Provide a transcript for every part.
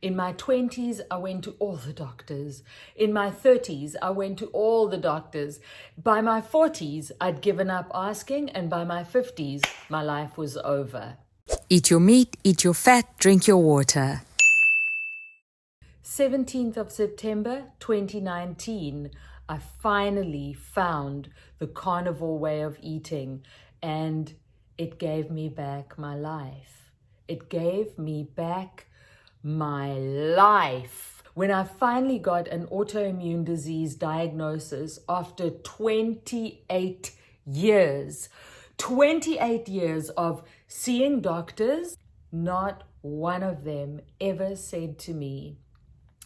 In my 20s, I went to all the doctors. In my 30s, I went to all the doctors. By my 40s, I'd given up asking, and by my 50s, my life was over. Eat your meat, eat your fat, drink your water. 17th of September 2019, I finally found the carnivore way of eating, and it gave me back my life. It gave me back my life. When I finally got an autoimmune disease diagnosis after 28 years, 28 years of seeing doctors, not one of them ever said to me,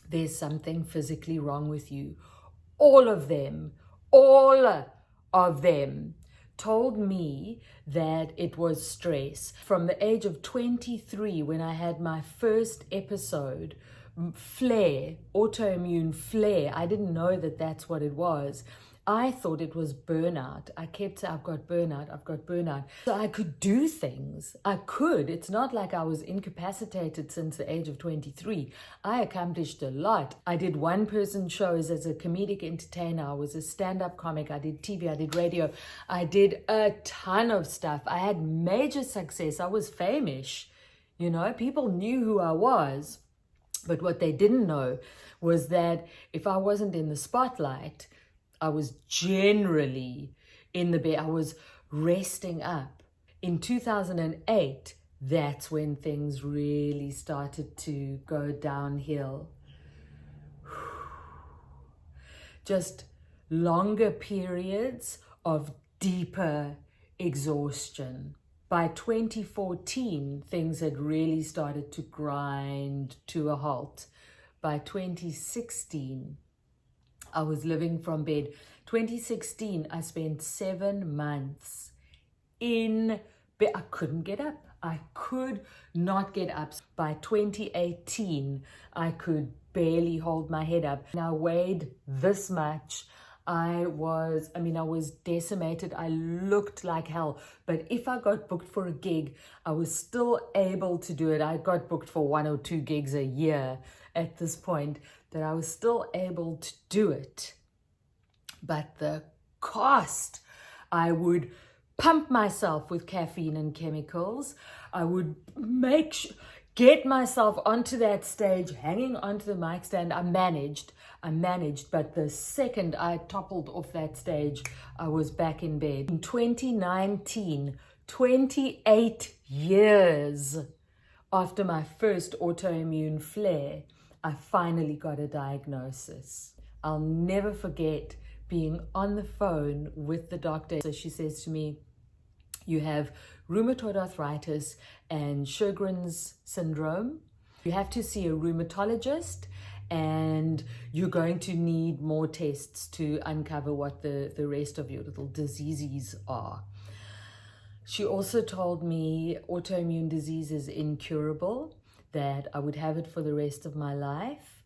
"There's something physically wrong with you." All of them told me that it was stress. From the age of 23, when I had my first episode, flare, autoimmune flare, I didn't know that that's what it was. I thought it was burnout. I kept saying, I've got burnout. So I could do things. I could. It's not like I was incapacitated since the age of 23. I accomplished a lot. I did one-person shows as a comedic entertainer. I was a stand-up comic. I did TV. I did radio. I did a ton of stuff. I had major success. I was famous. You know, people knew who I was. But what they didn't know was that if I wasn't in the spotlight, I was generally in the bed. I was resting up. In 2008, that's when things really started to go downhill. Just longer periods of deeper exhaustion. By 2014, things had really started to grind to a halt. By 2016, I was living from bed. 2016, I spent 7 months in bed. I couldn't get up. I could not get up. By 2018, I could barely hold my head up. And I weighed this much. I was decimated. I looked like hell. But if I got booked for a gig, I was still able to do it. I got booked for 1 or 2 gigs a year at this point, that I was still able to do it. But the cost, I would pump myself with caffeine and chemicals. I would get myself onto that stage, hanging onto the mic stand. I managed, but the second I toppled off that stage, I was back in bed. In 2019, 28 years after my first autoimmune flare, I finally got a diagnosis. I'll never forget being on the phone with the doctor. So she says to me, "You have rheumatoid arthritis and Sjögren's syndrome. You have to see a rheumatologist, and you're going to need more tests to uncover what the rest of your little diseases are." She also told me autoimmune disease is incurable, that I would have it for the rest of my life,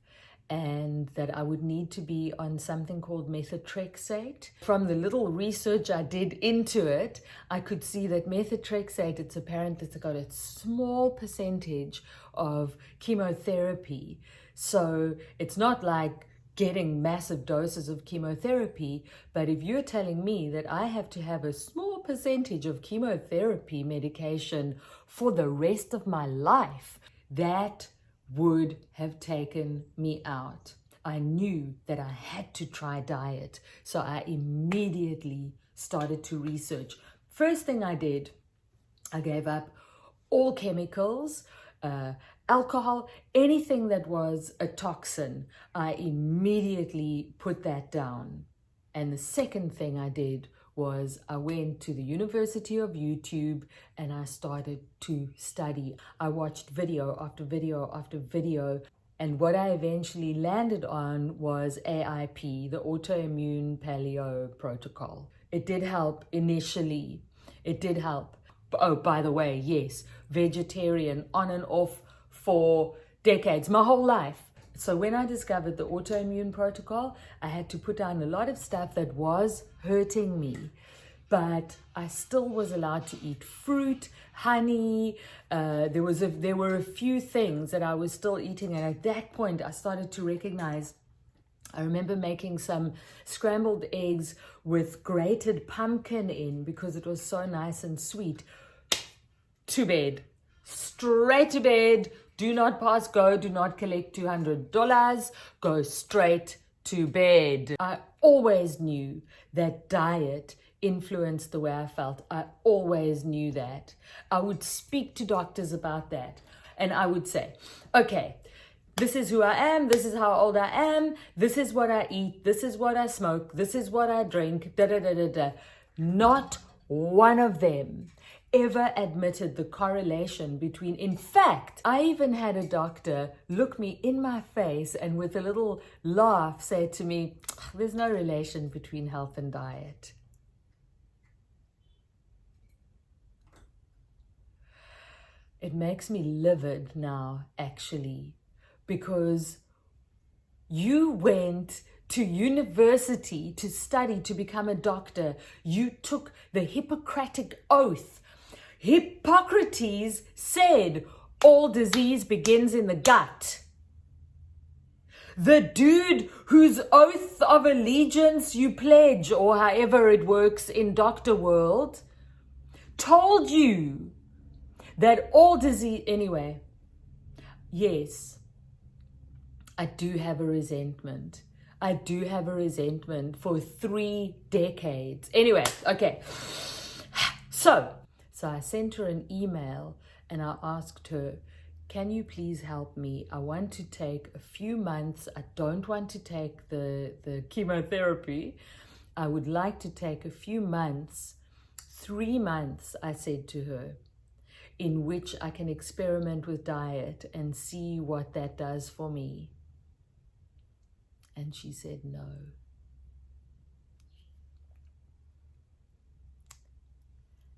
and that I would need to be on something called methotrexate. From the little research I did into it, I could see that methotrexate, it's apparent that it's got a small percentage of chemotherapy. So it's not like getting massive doses of chemotherapy, but if you're telling me that I have to have a small percentage of chemotherapy medication for the rest of my life, that would have taken me out. I knew that I had to try diet, so I immediately started to research. First thing I did, I gave up all chemicals, alcohol, anything that was a toxin. I immediately put that down. And the second thing I did was I went to the University of YouTube and I started to study. I watched video after video after video, and what I eventually landed on was AIP, the Autoimmune Paleo Protocol. It did help initially. It did help. Oh, by the way, yes, vegetarian on and off for decades, my whole life. So when I discovered the autoimmune protocol, I had to put down a lot of stuff that was hurting me. but I still was allowed to eat fruit, honey. There were a few things that I was still eating, and at that point I started to recognize. I remember making some scrambled eggs with grated pumpkin in because it was so nice and sweet. To bed, straight to bed. Do not pass go. Do not collect $200. Go straight to bed. I always knew that diet influenced the way I felt. I always knew that. I would speak to doctors about that, and I would say, okay, this is who I am, this is how old I am, this is what I eat, this is what I smoke, this is what I drink, da da da da da. Not one of them ever admitted the correlation between, in fact, I even had a doctor look me in my face and with a little laugh say to me, there's no relation between health and diet. It makes me livid now, actually, because you went to university to study to become a doctor. You took the Hippocratic Oath. Hippocrates said all disease begins in the gut. The dude whose oath of allegiance you pledge, or however it works in doctor world, told you that all disease, anyway, yes, I do have a resentment. I do have a resentment for 3 decades. Anyway, okay. So I sent her an email and I asked her, can you please help me? I want to take a few months. I don't want to take the chemotherapy. I would like to take a few months, 3 months, I said to her, in which I can experiment with diet and see what that does for me. And she said no.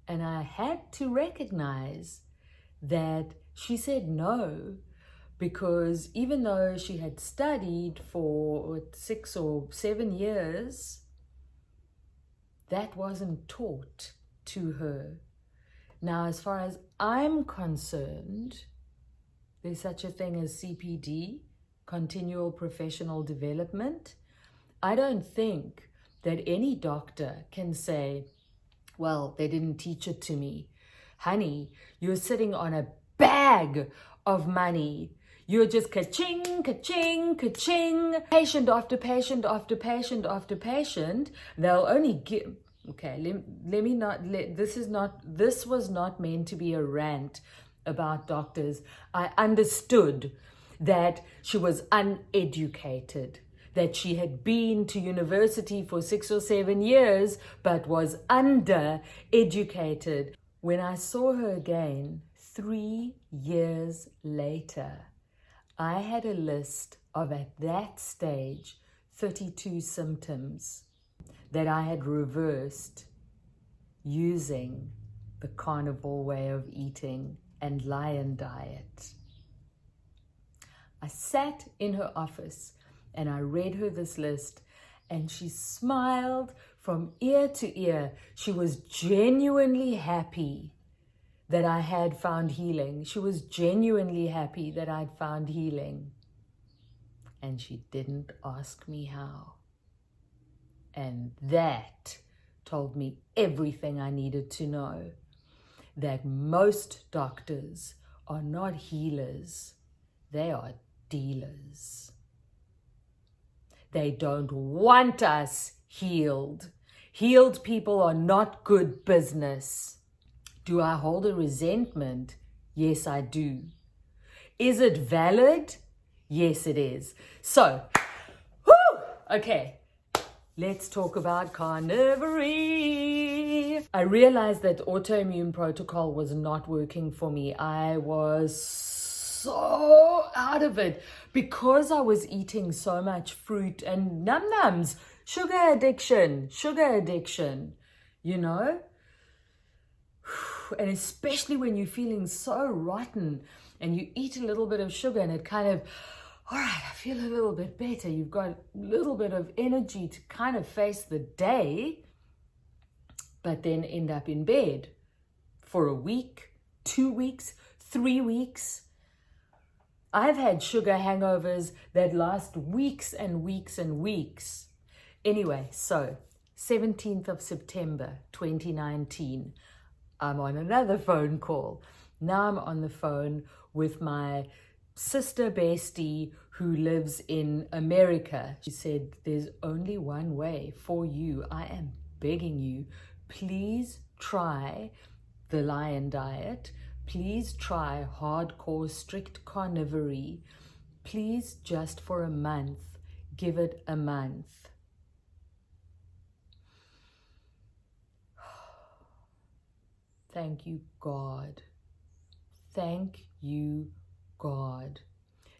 And I had to recognize that she said no, because even though she had studied for 6 or 7 years, that wasn't taught to her. Now, as far as I'm concerned, there's such a thing as CPD, continual professional development. I don't think that any doctor can say, well, they didn't teach it to me. Honey, you're sitting on a bag of money. You're just ka-ching, ka-ching, ka-ching, patient after patient after patient after patient. They'll only give, okay, let me not, this was not meant to be a rant about doctors. I understood that she was uneducated, that she had been to university for 6 or 7 years, but was undereducated. When I saw her again 3 years later, I had a list of, at that stage, 32 symptoms that I had reversed using the carnivore way of eating and lion diet. I sat in her office and I read her this list, and she smiled from ear to ear. She was genuinely happy that I had found healing. She was genuinely happy that I'd found healing. And she didn't ask me how. And that told me everything I needed to know. That most doctors are not healers. They are dealers. They don't want us healed. Healed people are not good business. Do I hold a resentment? Yes, I do. Is it valid? Yes, it is. So, okay, let's talk about carnivore. I realized that autoimmune protocol was not working for me. I was so out of it because I was eating so much fruit and num-nums, sugar addiction, you know? And especially when you're feeling so rotten and you eat a little bit of sugar and it kind of, all right, I feel a little bit better. You've got a little bit of energy to kind of face the day. but then end up in bed for a week, 2 weeks, 3 weeks. I've had sugar hangovers that last weeks and weeks and weeks. Anyway, so 17th of September 2019, I'm on another phone call. Now I'm on the phone with my sister Bestie who lives in America. She said, there's only one way for you. I am begging you, please try the lion diet. Please try hardcore strict carnivore. Please, just for a month, give it a month. Thank you, God. Thank you, God.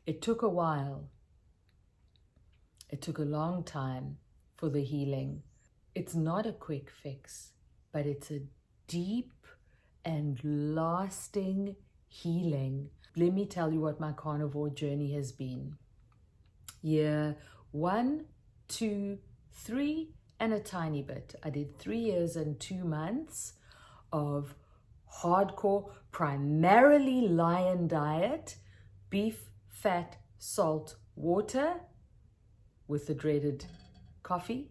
It took a while. It took a long time for the healing. It's not a quick fix, but it's a deep and lasting healing. Let me tell you what my carnivore journey has been. Year 1, 2, 3, and a tiny bit. I did 3 years and 2 months of hardcore, primarily lion diet, beef, fat, salt, water, with the dreaded coffee.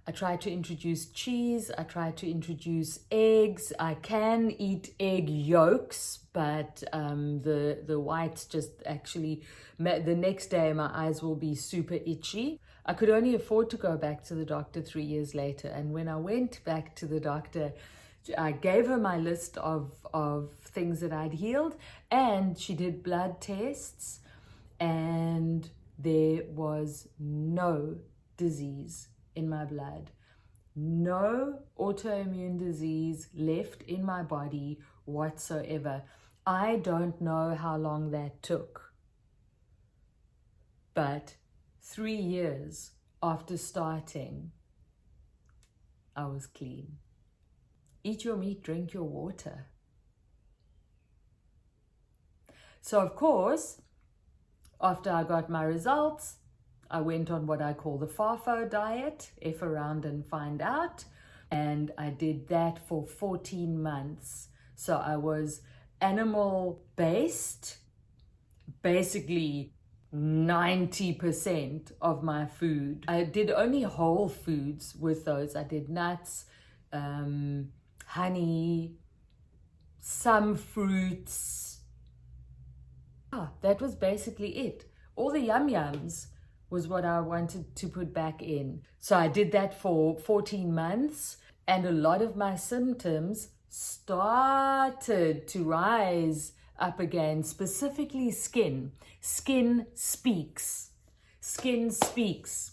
I tried to introduce cheese. I tried to introduce eggs. I can eat egg yolks, but the whites just actually, the next day my eyes will be super itchy. I could only afford to go back to the doctor 3 years later. And when I went back to the doctor, I gave her my list of things that I'd healed, and she did blood tests, and there was no disease in my blood, no autoimmune disease left in my body whatsoever. I don't know how long that took, but 3 years after starting, I was clean. Eat your meat, drink your water. So of course, after I got my results, I went on what I call the FAFO diet, F around and find out. And I did that for 14 months. So I was animal based, basically 90% of my food. I did only whole foods with those. I did nuts, honey, some fruits. That was basically it. All the yum-yums was what I wanted to put back in. So I did that for 14 months, and a lot of my symptoms started to rise up again, specifically skin. Skin speaks. Skin speaks.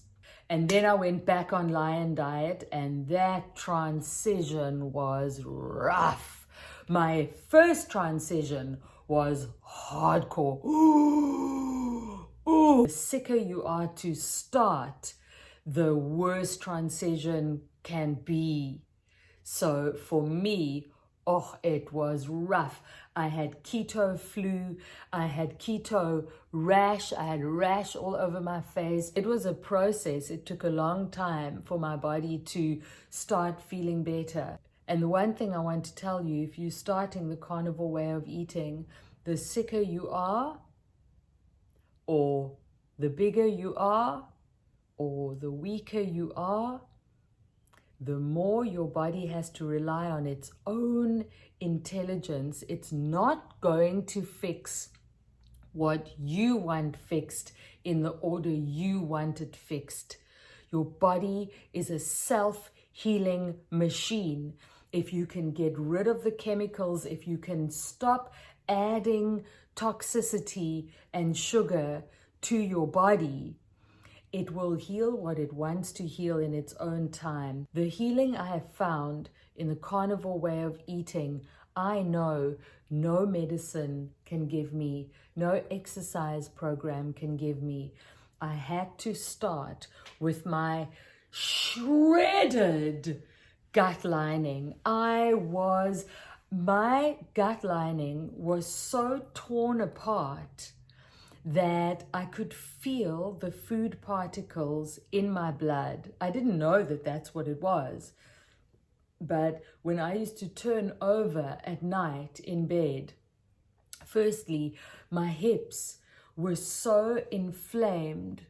And then I went back on lion diet, and that transition was rough. My first transition was hardcore. Ooh. The sicker you are to start, the worse transition can be. So for me, it was rough. I had keto flu, I had keto rash, I had rash all over my face. It was a process. It took a long time for my body to start feeling better. And the one thing I want to tell you, if you're starting the carnivore way of eating, the sicker you are, or the bigger you are, or the weaker you are, the more your body has to rely on its own intelligence. It's not going to fix what you want fixed in the order you want it fixed. Your body is a self-healing machine. If you can get rid of the chemicals, if you can stop adding toxicity and sugar to your body, it will heal what it wants to heal in its own time. The healing I have found in the carnivore way of eating, I know no medicine can give me, no exercise program can give me. I had to start with my shredded gut lining. My gut lining was so torn apart that I could feel the food particles in my blood. I didn't know that that's what it was. But when I used to turn over at night in bed, firstly, my hips were so inflamed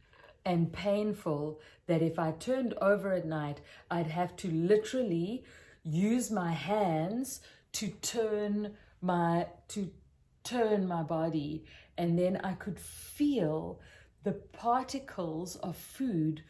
and painful that if I turned over at night, I'd have to literally use my hands to turn my body, and then I could feel the particles of food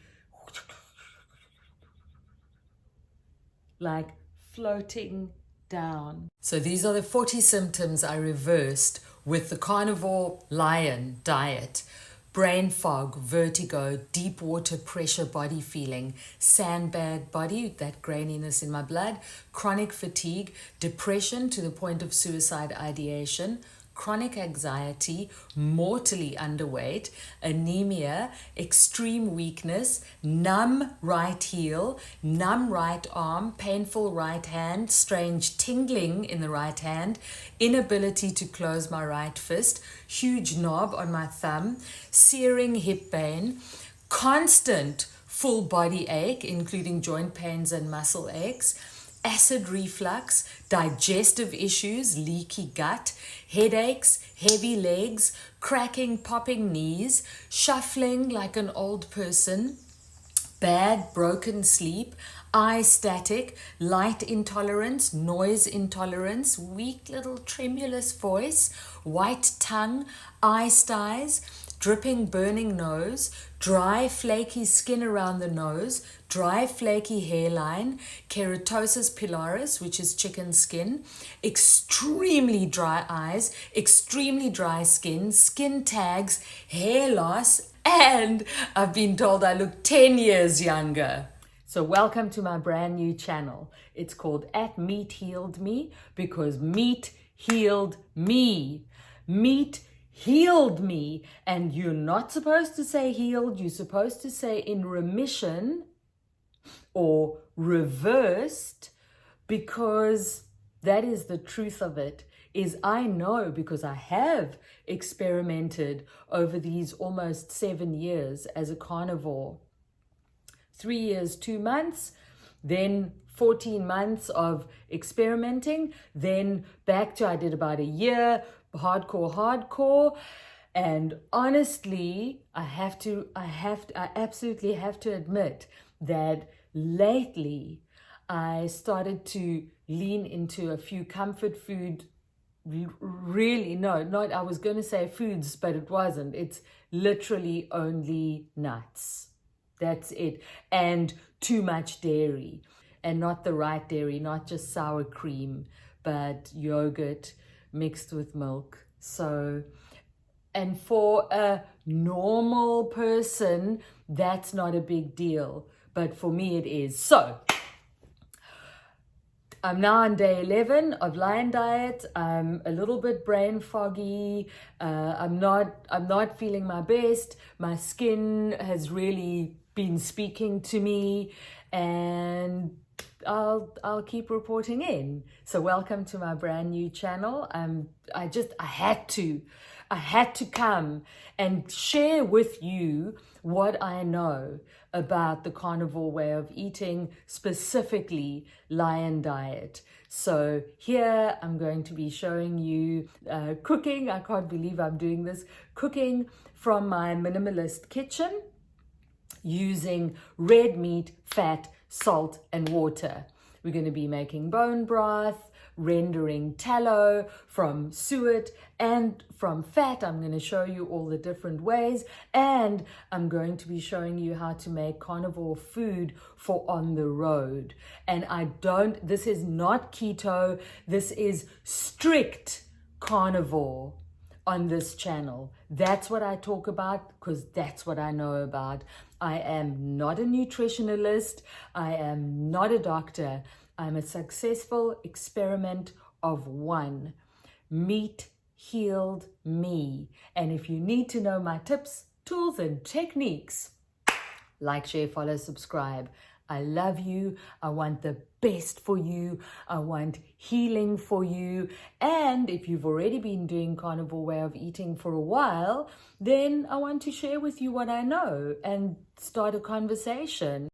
like floating down. So these are the 40 symptoms I reversed with the Carnivore Lion diet. Brain fog, vertigo, deep water pressure body feeling, sandbag body, that graininess in my blood, chronic fatigue, depression to the point of suicide ideation, chronic anxiety, mortally underweight, anemia, extreme weakness, numb right heel, numb right arm, painful right hand, strange tingling in the right hand, inability to close my right fist, huge knob on my thumb, searing hip pain, constant full body ache, including joint pains and muscle aches, acid reflux, digestive issues, leaky gut, headaches, heavy legs, cracking, popping knees, shuffling like an old person, bad broken sleep, eye static, light intolerance, noise intolerance, weak little tremulous voice, white tongue, eye styes, dripping burning nose, dry flaky skin around the nose, dry flaky hairline, keratosis pilaris, which is chicken skin, extremely dry eyes, extremely dry skin, skin tags, hair loss, and I've been told I look 10 years younger. So welcome to my brand new channel. It's called At Meat Healed Me because meat healed me. Meat healed me. And you're not supposed to say healed. You're supposed to say in remission or reversed, because that is the truth of it. Is I know, because I have experimented over these almost 7 years as a carnivore. 3 years, 2 months, then 14 months of experimenting, then back to I did about a year, hardcore. And honestly, I absolutely have to admit that lately I started to lean into a few comfort food. Really, no, not, I was going to say foods, but it wasn't. It's literally only nuts. That's it. And too much dairy, and not the right dairy, not just sour cream, but yogurt mixed with milk. So, and for a normal person, that's not a big deal. But for me, it is. So, I'm now on day 11 of Lion Diet. I'm a little bit brain foggy. I'm not feeling my best. My skin has really been speaking to me, and I'll keep reporting in. So welcome to my brand new channel. I had to come and share with you what I know about the carnivore way of eating, specifically Lion Diet. So here I'm going to be showing you cooking. I can't believe I'm doing this. Cooking from my minimalist kitchen using red meat, fat, salt, and water. We're going to be making bone broth, rendering tallow from suet and from fat. I'm going to show you all the different ways, and I'm going to be showing you how to make carnivore food for on the road. And this is not keto, this is strict carnivore on this channel. That's what I talk about because that's what I know about. I am not a nutritionalist. I am not a doctor. I'm a successful experiment of one. Meat healed me. And if you need to know my tips, tools, and techniques, like, share, follow, subscribe. I love you. I want the best for you. I want healing for you. And if you've already been doing carnivore way of eating for a while, then I want to share with you what I know and start a conversation.